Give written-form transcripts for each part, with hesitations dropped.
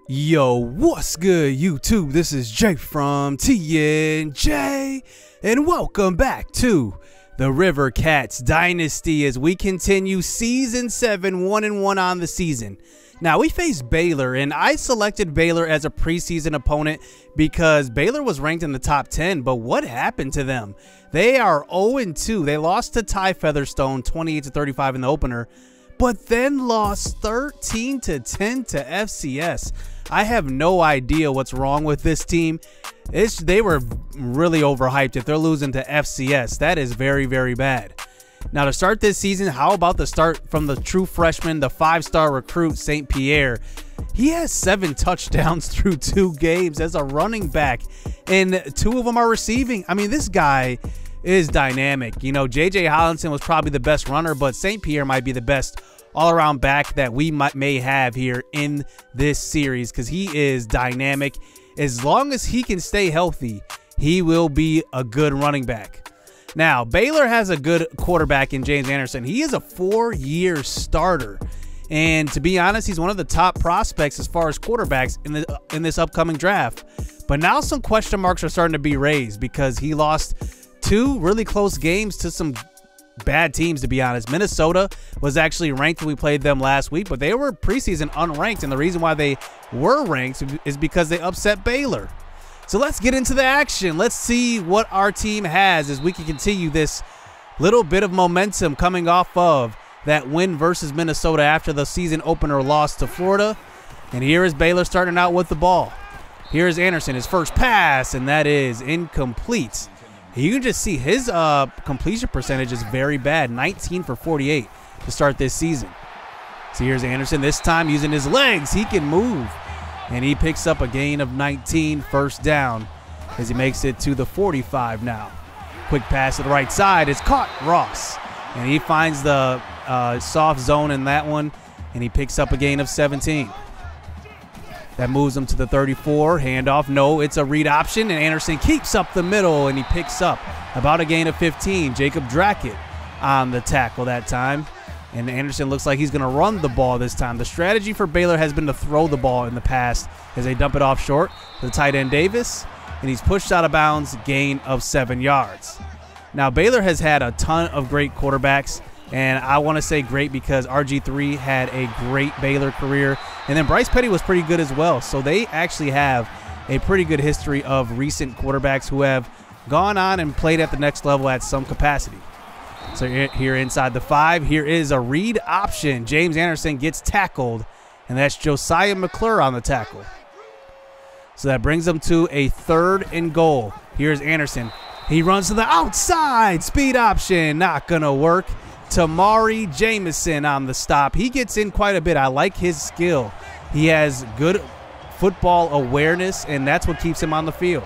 Yo, what's good, YouTube? This is Jay from TNJ, and welcome back to the Rivercats Dynasty as we continue Season 7, 1-1 on the season. Now, we faced Baylor, and I selected Baylor as a preseason opponent because Baylor was ranked in the top 10, but what happened to them? They are 0-2. They lost to Ty Featherstone 28-35 in the opener, but then lost 13-10 to FCS. I have no idea what's wrong with this team. They were really overhyped. If they're losing to FCS, that is very, very bad. Now, to start this season, how about the start from the true freshman, the 5-star recruit, St. Pierre? He has 7 touchdowns through 2 games as a running back, and 2 of them are receiving. I mean, this guy is dynamic. You know, J.J. Hollinson was probably the best runner, but St. Pierre might be the best all-around back that we may have here in this series because he is dynamic. As long as he can stay healthy, he will be a good running back. Now, Baylor has a good quarterback in James Anderson. He is a 4-year starter, and to be honest, he's one of the top prospects as far as quarterbacks in this upcoming draft. But now some question marks are starting to be raised because he lost 2 really close games to some bad teams, to be honest. Minnesota was actually ranked when we played them last week, but they were preseason unranked, and the reason why they were ranked is because they upset Baylor. So let's get into the action. Let's see what our team has as we can continue this little bit of momentum coming off of that win versus Minnesota after the season opener loss to Florida. And here is Baylor starting out with the ball. Here is Anderson, his first pass, and that is incomplete. You can just see his completion percentage is very bad, 19 for 48 to start this season. So here's Anderson, this time using his legs. He can move, and he picks up a gain of 19, first down, as he makes it to the 45 now. Quick pass to the right side. It's caught Ross, and he finds the soft zone in that one, and he picks up a gain of 17. That moves him to the 34. Handoff. No, it's a read option, and Anderson keeps up the middle, and he picks up about a gain of 15. Jacob Drackett on the tackle that time, and Anderson looks like he's going to run the ball this time. The strategy for Baylor has been to throw the ball in the past as they dump it off short to the tight end Davis, and he's pushed out of bounds, gain of 7 yards. Now, Baylor has had a ton of great quarterbacks, and I want to say great because RG3 had a great Baylor career. And then Bryce Petty was pretty good as well. So they actually have a pretty good history of recent quarterbacks who have gone on and played at the next level at some capacity. So here inside the 5, here is a read option. James Anderson gets tackled, and that's Josiah McClure on the tackle. So that brings them to a 3rd and goal. Here's Anderson. He runs to the outside. Speed option, not going to work. Tamari Jamison on the stop. He gets in quite a bit. I like his skill. He has good football awareness, and that's what keeps him on the field.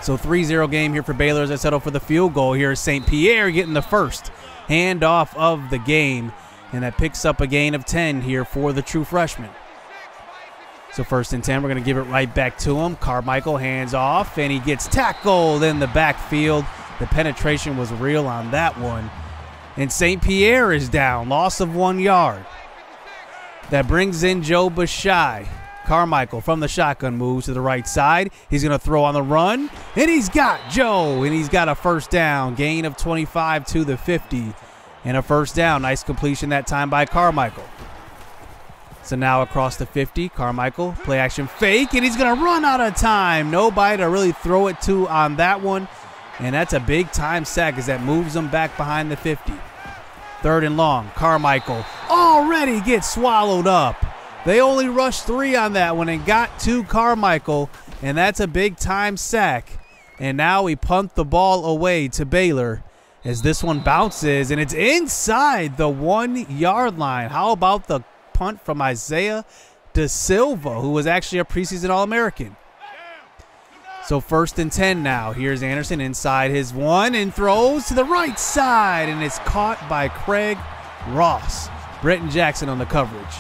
So 3-0 game here for Baylor as I settle for the field goal. Here is St. Pierre getting the first handoff of the game, and that picks up a gain of 10 here for the true freshman. So 1st and 10, we're going to give it right back to him. Carmichael hands off, and he gets tackled in the backfield. The penetration was real on that one. And St. Pierre is down, loss of 1 yard. That brings in Joe Bashai. Carmichael from the shotgun moves to the right side. He's going to throw on the run, and he's got Joe, and he's got a first down. Gain of 25 to the 50, and a first down. Nice completion that time by Carmichael. So now across the 50, Carmichael, play action fake, and he's going to run out of time. Nobody to really throw it to on that one. And that's a big time sack as that moves them back behind the 50. 3rd and long. Carmichael already gets swallowed up. They only rushed 3 on that one and got to Carmichael, and that's a big time sack. And now we punt the ball away to Baylor as this one bounces, and it's inside the 1-yard line. How about the punt from Isaiah De Silva, who was actually a preseason All-American? So 1st and 10 now. Here's Anderson inside his 1 and throws to the right side, and it's caught by Craig Ross. Brenton Jackson on the coverage.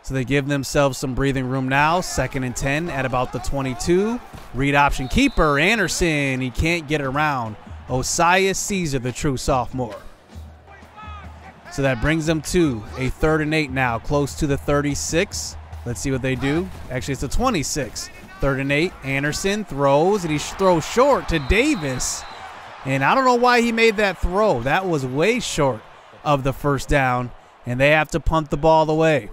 So they give themselves some breathing room now. 2nd and 10 at about the 22. Read option keeper, Anderson. He can't get it around Osias Caesar, the true sophomore. So that brings them to a 3rd and 8 now, close to the 36. Let's see what they do. Actually, it's a 26. 3rd and 8. Anderson throws, and he throws short to Davis. And I don't know why he made that throw. That was way short of the first down, and they have to punt the ball away.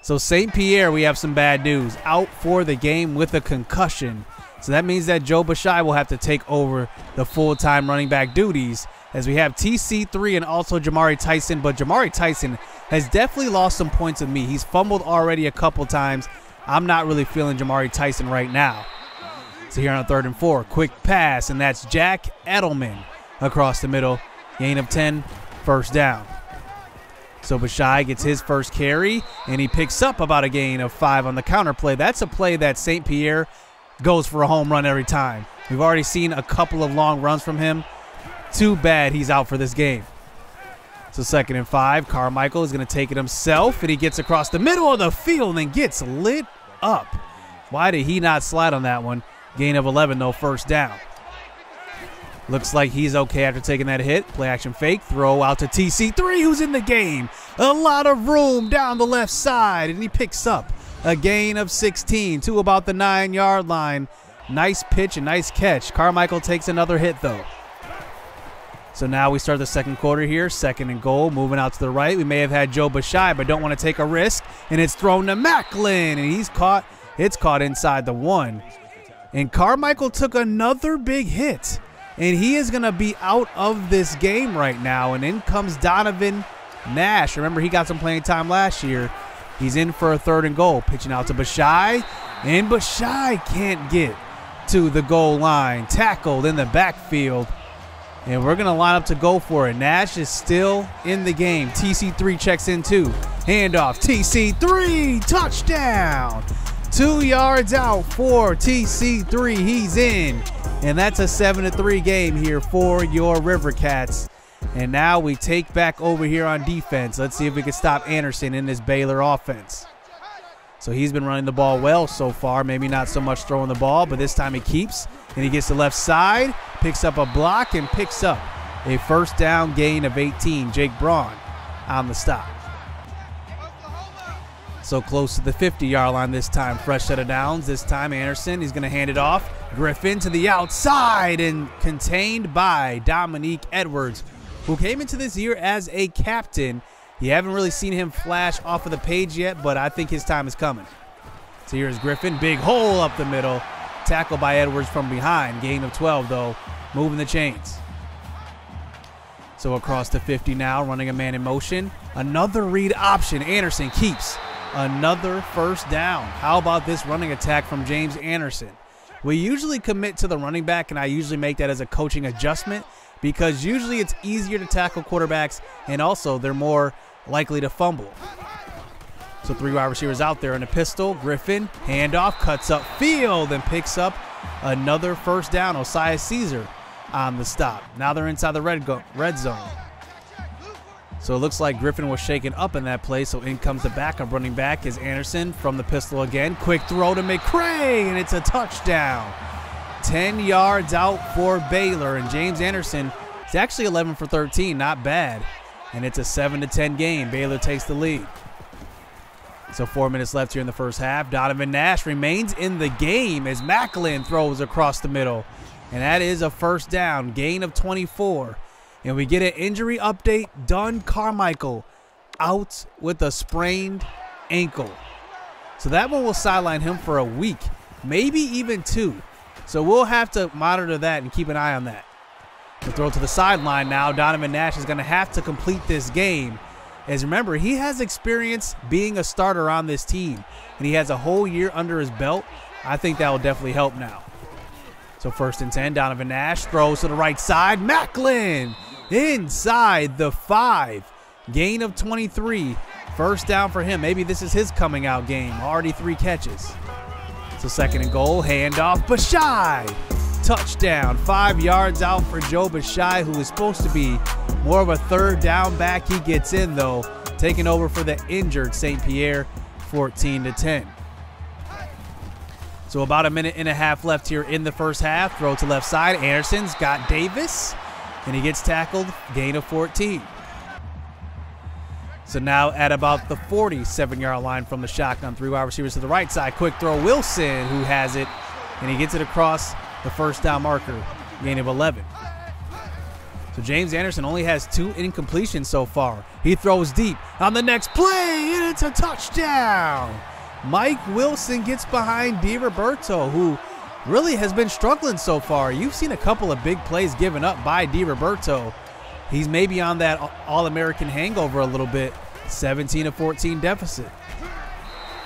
So St. Pierre, we have some bad news. Out for the game with a concussion. So that means that Joe Bashai will have to take over the full-time running back duties, as we have TC3 and also Jamari Tyson. But Jamari Tyson has definitely lost some points with me. He's fumbled already a couple times. I'm not really feeling Jamari Tyson right now. So here on 3rd and 4, quick pass, and that's Jack Edelman across the middle. Gain of 10, 1st down. So Bashai gets his first carry, and he picks up about a gain of 5 on the counter play. That's a play that St. Pierre goes for a home run every time. We've already seen a couple of long runs from him. Too bad he's out for this game. So 2nd and 5, Carmichael is going to take it himself, and he gets across the middle of the field and gets lit up. Why did he not slide on that one? Gain of 11, though, 1st down. Looks like he's okay after taking that hit. Play action fake, throw out to TC3, who's in the game. A lot of room down the left side, and he picks up a gain of 16 to about the 9-yard line. Nice pitch and nice catch. Carmichael takes another hit, though. So now we start the 2nd quarter here. 2nd and goal, moving out to the right. We may have had Joe Bashai, but don't want to take a risk. And it's thrown to Macklin, and he's caught. It's caught inside the 1. And Carmichael took another big hit. And he is going to be out of this game right now. And in comes Donovan Nash. Remember, he got some playing time last year. He's in for a 3rd and goal. Pitching out to Bashai. And Bashai can't get to the goal line. Tackled in the backfield. And we're going to line up to go for it. Nash is still in the game. TC3 checks in too. Handoff. TC3. Touchdown. 2 yards out for TC3. He's in. And that's a 7-3 game here for your Rivercats. And now we take back over here on defense. Let's see if we can stop Anderson in this Baylor offense. So he's been running the ball well so far. Maybe not so much throwing the ball, but this time he keeps. And he gets the left side, picks up a block, and picks up a 1st down gain of 18. Jake Braun on the stop. So close to the 50-yard line this time. Fresh set of downs. This time Anderson, he's going to hand it off. Griffin to the outside and contained by Dominique Edwards, who came into this year as a captain. You haven't really seen him flash off of the page yet, but I think his time is coming. So here's Griffin. Big hole up the middle. Tackled by Edwards from behind. Gain of 12, though. Moving the chains. So across the 50 now, running a man in motion. Another read option. Anderson keeps another 1st down. How about this running attack from James Anderson? We usually commit to the running back, and I usually make that as a coaching adjustment because usually it's easier to tackle quarterbacks, and also they're more likely to fumble. So 3 wide receivers out there in a pistol. Griffin, handoff, cuts up field, and picks up another 1st down. Osiah Caesar on the stop. Now they're inside the red zone. So it looks like Griffin was shaken up in that play, so in comes the backup running back is Anderson from the pistol again. Quick throw to McCray, and it's a touchdown. 10 yards out for Baylor, and James Anderson is actually 11 for 13, not bad. And it's a 7-10 game. Baylor takes the lead. So 4 minutes left here in the 1st half. Donovan Nash remains in the game as Macklin throws across the middle. And that is a 1st down, gain of 24. And we get an injury update. Dunn Carmichael out with a sprained ankle. So that one will sideline him for a week, maybe even 2. So we'll have to monitor that and keep an eye on that. The throw to the sideline now. Donovan Nash is going to have to complete this game. As remember, he has experience being a starter on this team, and he has a whole year under his belt. I think that will definitely help now. So 1st and 10, Donovan Nash throws to the right side. Macklin inside the 5. Gain of 23. 1st down for him. Maybe this is his coming out game. Already 3 catches. So 2nd and goal, handoff, Bashai. Touchdown, 5 yards out for Joe Bashai, who is supposed to be more of a 3rd down back. He gets in, though, taking over for the injured St. Pierre, 14-10. So about a minute and a half left here in the 1st half. Throw to left side. Anderson's got Davis, and he gets tackled. Gain of 14. So now at about the 47-yard line from the shotgun, 3 wide receivers to the right side. Quick throw, Wilson, who has it, and he gets it across the first down marker, gain of 11. So James Anderson only has 2 incompletions so far. He throws deep on the next play, and it's a touchdown. Mike Wilson gets behind DiRoberto, who really has been struggling so far. You've seen a couple of big plays given up by DiRoberto. He's maybe on that All-American hangover a little bit. 17-14 deficit.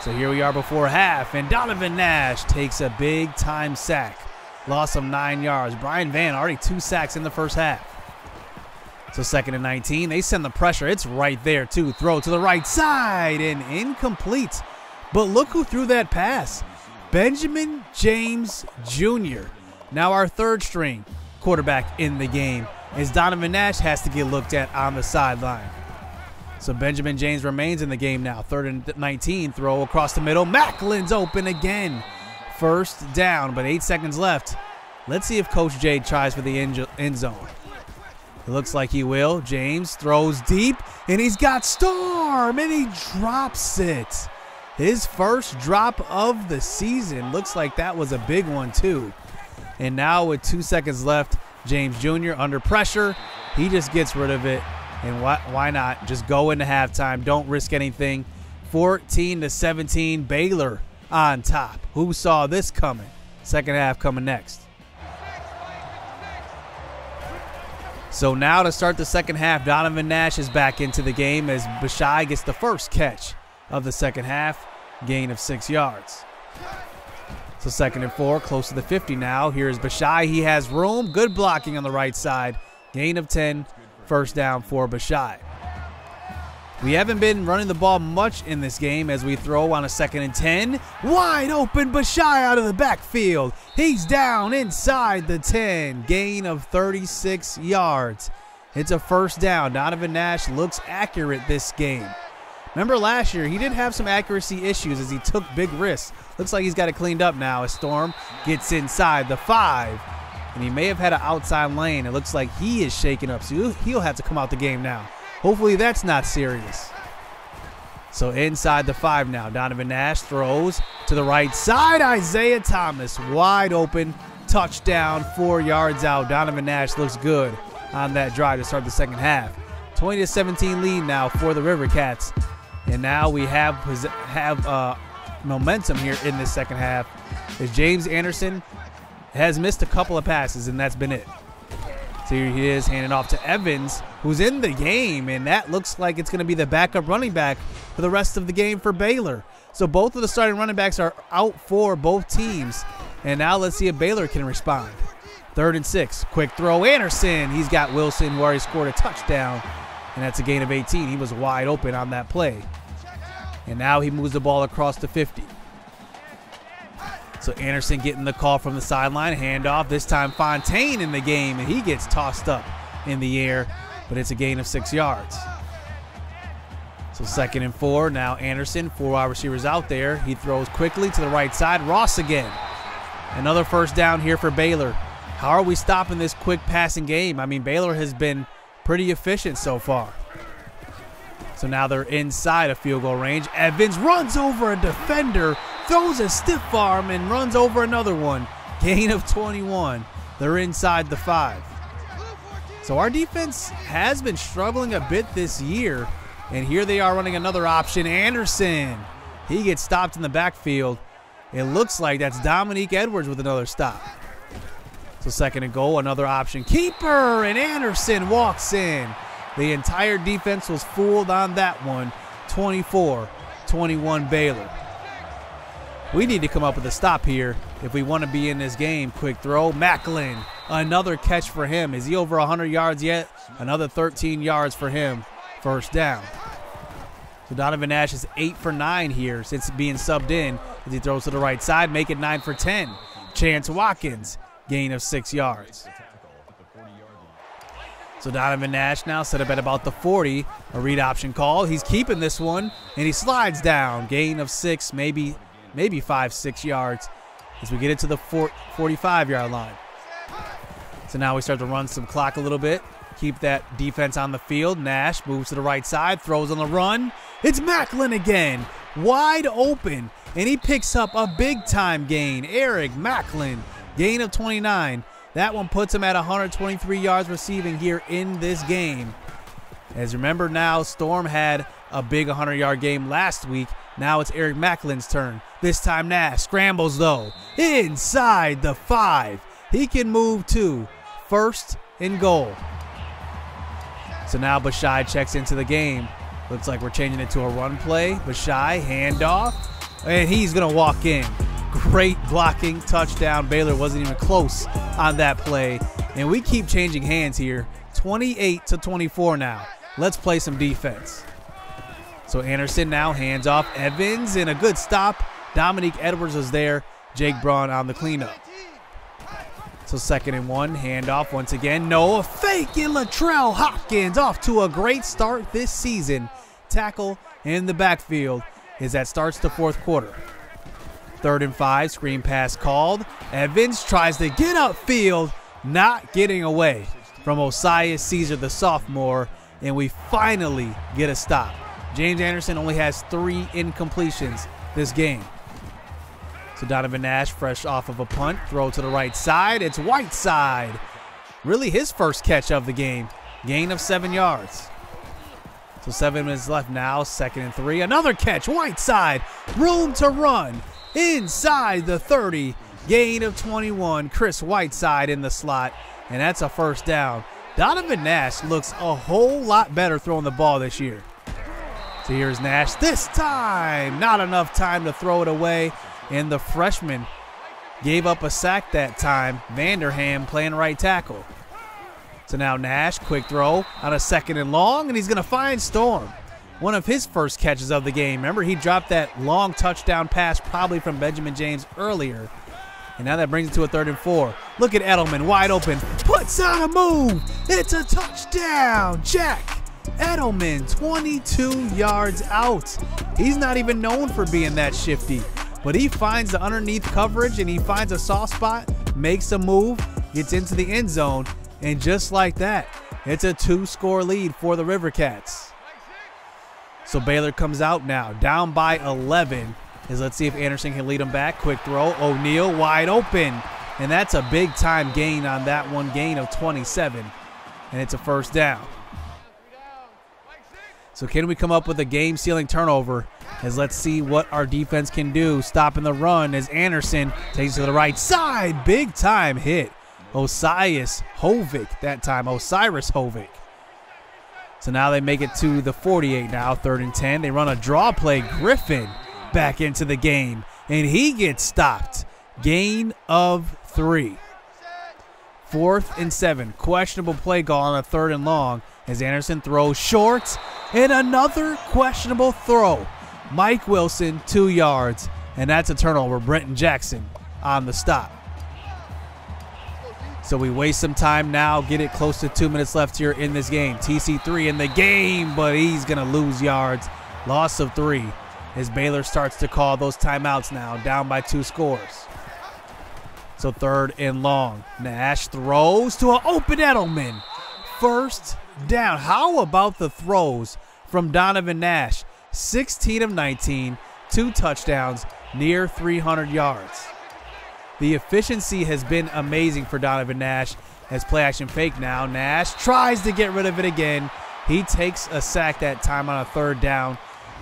So here we are before half, and Donovan Nash takes a big-time sack. Loss of 9 yards. Brian Van already 2 sacks in the first half. So 2nd and 19. They send the pressure. It's right there, too. Throw to the right side, and incomplete. But look who threw that pass. Benjamin James Jr. Now our 3rd-string quarterback in the game, as Donovan Nash has to get looked at on the sideline. So Benjamin James remains in the game now. 3rd and 19, throw across the middle. Macklin's open again. 1st down, but 8 seconds left. Let's see if Coach J tries for the end zone. It looks like he will. James throws deep, and he's got Storm, and he drops it. His first drop of the season. Looks like that was a big one, too. And now with 2 seconds left, James Jr. under pressure, he just gets rid of it, and why not just go into halftime? Don't risk anything. 14-17, Baylor on top. Who saw this coming? Second half coming next. So now to start the second half, Donovan Nash is back into the game as Bashai gets the first catch of the second half, gain of 6 yards. So 2nd and 4, close to the 50 now. Here's Bashai. He has room. Good blocking on the right side. Gain of 10. 1st down for Bashai. We haven't been running the ball much in this game as we throw on a 2nd and 10. Wide open Bashai out of the backfield. He's down inside the 10. Gain of 36 yards. It's a 1st down. Donovan Nash looks accurate this game. Remember last year, he did have some accuracy issues as he took big risks. Looks like he's got it cleaned up now as Storm gets inside the 5. And he may have had an outside lane. It looks like he is shaken up, so he'll have to come out the game now. Hopefully that's not serious. So inside the 5 now, Donovan Nash throws to the right side. Isaiah Thomas wide open. Touchdown, 4 yards out. Donovan Nash looks good on that drive to start the second half. 20-17 lead now for the Rivercats. And now we have momentum here in this second half as James Anderson has missed a couple of passes, and that's been it. So here he is handing off to Evans, who's in the game, and that looks like it's going to be the backup running back for the rest of the game for Baylor. So both of the starting running backs are out for both teams, and now let's see if Baylor can respond. 3rd and 6, quick throw, Anderson. He's got Wilson, who already scored a touchdown, and that's a gain of 18. He was wide open on that play. And now he moves the ball across the 50. So Anderson getting the call from the sideline, handoff. This time Fontaine in the game, and he gets tossed up in the air, but it's a gain of 6 yards. So 2nd and 4, now Anderson, 4 wide receivers out there. He throws quickly to the right side. Ross again. Another 1st down here for Baylor. How are we stopping this quick passing game? I mean, Baylor has been pretty efficient so far. So now they're inside of field goal range. Evans runs over a defender, throws a stiff arm, and runs over another one. Gain of 21. They're inside the 5. So our defense has been struggling a bit this year, and here they are running another option. Anderson, he gets stopped in the backfield. It looks like that's Dominique Edwards with another stop. So 2nd and goal, another option. Keeper, and Anderson walks in. The entire defense was fooled on that one. 24-21 Baylor. We need to come up with a stop here if we want to be in this game. Quick throw, Macklin. Another catch for him. Is he over 100 yards yet? Another 13 yards for him. 1st down. So Donovan Nash is 8 for 9 here since being subbed in. As he throws to the right side, make it 9 for 10. Chance Watkins, gain of 6 yards. So Donovan Nash now set up at about the 40. A read option call. He's keeping this one, and he slides down. Gain of 6, maybe 5-6 yards as we get it to the 45-yard line. So now we start to run some clock a little bit. keep that defense on the field. Nash moves to the right side, throws on the run. It's Macklin again, wide open, and he picks up a big-time gain. Eric Macklin, gain of 29. That one puts him at 123 yards receiving here in this game. As remember now, Storm had a big 100-yard game last week. Now it's Eric Macklin's turn. This time Nash scrambles though, inside the 5. He can move to 1st and goal. So now Bashai checks into the game. Looks like we're changing it to a run play. Bashai, handoff, and he's gonna walk in. Great blocking, touchdown. Baylor wasn't even close on that play. And we keep changing hands here. 28-24 now. Let's play some defense. So Anderson now hands off Evans, and a good stop. Dominique Edwards was there. Jake Braun on the cleanup. So 2nd and 1, handoff once again. No, a fake in Latrell Hopkins off to a great start this season. Tackle in the backfield as that starts the 4th quarter. 3rd and 5, screen pass called. Evans tries to get upfield, not getting away from Osias Caesar, the sophomore, and we finally get a stop. James Anderson only has 3 incompletions this game. So Donovan Nash, fresh off of a punt, throw to the right side. It's Whiteside. Really his first catch of the game. Gain of 7 yards. So 7 minutes left now, 2nd and 3. Another catch, Whiteside. Room to run. Inside the 30. Gain of 21. Chris Whiteside in the slot. And that's a 1st down. Donovan Nash looks a whole lot better throwing the ball this year. So here's Nash. This time, not enough time to throw it away. And the freshman gave up a sack that time. Vanderham playing right tackle. So now Nash, quick throw on a 2nd and long, and he's going to find Storm. One of his first catches of the game. Remember, he dropped that long touchdown pass probably from Benjamin James earlier. And now that brings it to a 3rd and 4. Look at Edelman, wide open. Puts on a move. It's a touchdown. Jack Edelman, 22 yards out. He's not even known for being that shifty. But he finds the underneath coverage and he finds a soft spot, makes a move, gets into the end zone, and just like that, it's a 2-score lead for the Rivercats. So Baylor comes out now, down by 11. Let's see if Anderson can lead them back. Quick throw, O'Neal wide open. And that's a big time gain on that one, gain of 27. And it's a 1st down. So can we come up with a game-sealing turnover? As let's see what our defense can do. Stopping the run as Anderson takes it to the right side. Big time hit. Osiris Hovick that time. Osiris Hovick. So now they make it to the 48 now. 3rd and 10. They run a draw play. Griffin back into the game. And he gets stopped. Gain of 3. 4th and 7. Questionable play call on a 3rd and long. As Anderson throws short. And another questionable throw. Mike Wilson, 2 yards, and that's a turnover. Brenton Jackson on the stop. So we waste some time now, get it close to 2 minutes left here in this game. TC3 in the game, but he's going to lose yards. Loss of 3 as Baylor starts to call those timeouts now, down by 2 scores. So 3rd and long. Nash throws to an open Edelman. 1st down. How about the throws from Donovan Nash? 16 of 19, 2 touchdowns, near 300 yards. The efficiency has been amazing for Donovan Nash as play action fake now. Nash tries to get rid of it again. He takes a sack that time on a 3rd down.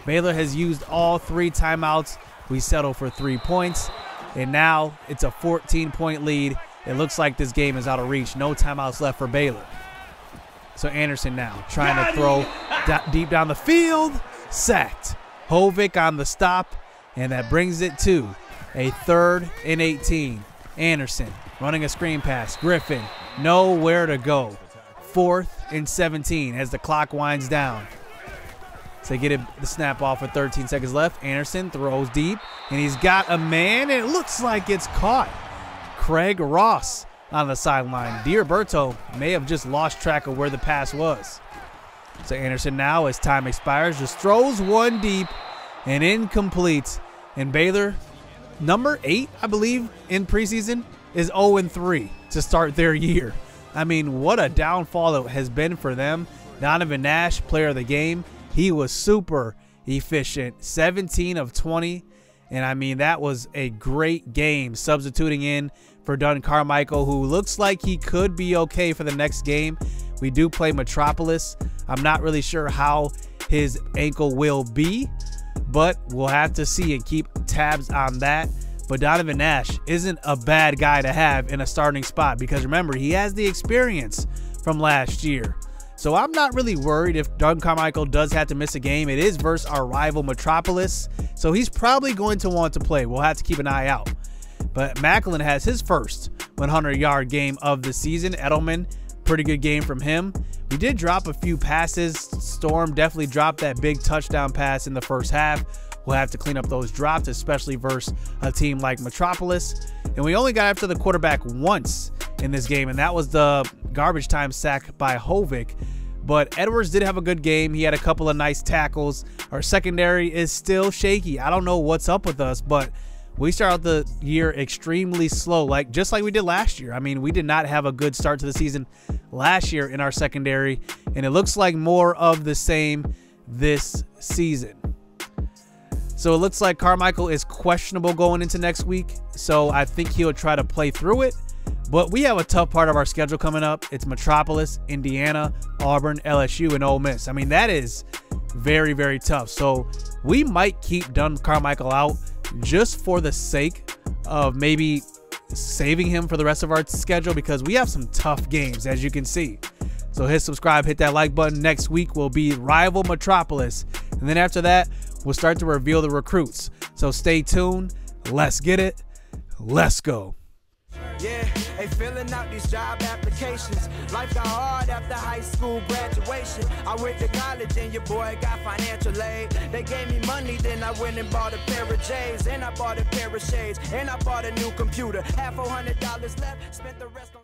Baylor has used all 3 timeouts. We settle for 3 points. And now it's a 14-point lead. It looks like this game is out of reach. No timeouts left for Baylor. So Anderson now trying to throw deep down the field. Sacked. Hovick on the stop, and that brings it to a 3rd and 18. Anderson running a screen pass. Griffin nowhere to go. 4th and 17 as the clock winds down. So they get the snap off with 13 seconds left. Anderson throws deep, and he's got a man. It looks like it's caught. Craig Ross on the sideline. D'Alberto may have just lost track of where the pass was. So Anderson now, as time expires, just throws one deep and incomplete. And Baylor, number 8, I believe, in preseason, is 0-3 to start their year. I mean, what a downfall it has been for them. Donovan Nash, player of the game, he was super efficient, 17 of 20. And I mean, that was a great game, substituting in for Dunn Carmichael, who looks like he could be okay for the next game. We do play Metropolis. I'm not really sure how his ankle will be, but we'll have to see and keep tabs on that. But Donovan Nash isn't a bad guy to have in a starting spot, because remember, he has the experience from last year. So I'm not really worried if Dunn Carmichael does have to miss a game. It is versus our rival Metropolis, so he's probably going to want to play. We'll have to keep an eye out. But Macklin has his first 100-yard game of the season. Edelman, pretty good game from him. We did drop a few passes. Storm definitely dropped that big touchdown pass in the first half. We'll have to clean up those drops, especially versus a team like Metropolis. And we only got after the quarterback once in this game, and that was the garbage time sack by Hovick. But Edwards did have a good game. He had a couple of nice tackles. Our secondary is still shaky. I don't know what's up with us, but we start out the year extremely slow, just like we did last year. I mean, we did not have a good start to the season last year in our secondary, and it looks like more of the same this season. So it looks like Carmichael is questionable going into next week, so I think he'll try to play through it. But we have a tough part of our schedule coming up. It's Metropolis, Indiana, Auburn, LSU, and Ole Miss. I mean, that is very, very tough. So we might keep Dunn Carmichael out just for the sake of maybe saving him for the rest of our schedule, because we have some tough games, as you can see. So hit subscribe, hit that like button. Next week will be rival Metropolis, and then after that, we'll start to reveal the recruits. So stay tuned. Let's get it. Let's go. Yeah, they filling out these job applications. Life got hard after high school graduation. I went to college and your boy got financial aid. They gave me money, then I went and bought a pair of J's. And I bought a pair of shades. And I bought a new computer. Had $400 left, spent the rest on